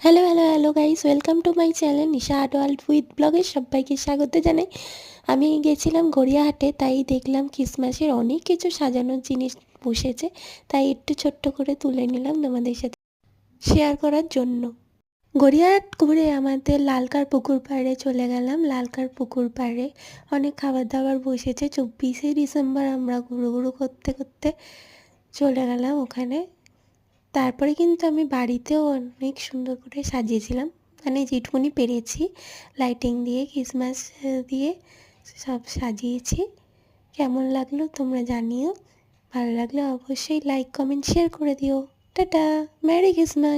Hello, hello, hello guys, welcome to my channel Nisha art world with ব্লগে সবাইকে স্বাগত জানাই। আমি গেছিলাম গড়িয়াহাটে, তাই দেখলাম ক্রিসমাসের অনেক কিছু সাজানোর জিনিস বসেছে, তাই একটু ছোট্ট করে তুলে নিলাম তোমাদের সাথে শেয়ার করার জন্য। গড়িয়াহাট ঘুরে আমাদের লালকার পুকুর পাড়ে চলে গেলাম। লালকার পুকুর পাড়ে অনেক খাবার দাবার বসেছে। 24শে ডিসেম্বর আমরা ঘুরু ঘুরু করতে করতে চলে গেলাম ওখানে। তারপরে কিন্তু আমি বাড়িতেও অনেক সুন্দর করে সাজিয়েছিলাম, মানে যেটুকুনি পেরেছি লাইটিং দিয়ে, ক্রিসমাস দিয়ে সব সাজিয়েছি। কেমন লাগলো তোমরা জানিও, ভালো লাগলে অবশ্যই লাইক কমেন্ট শেয়ার করে দিও। Tata, merry Christmas.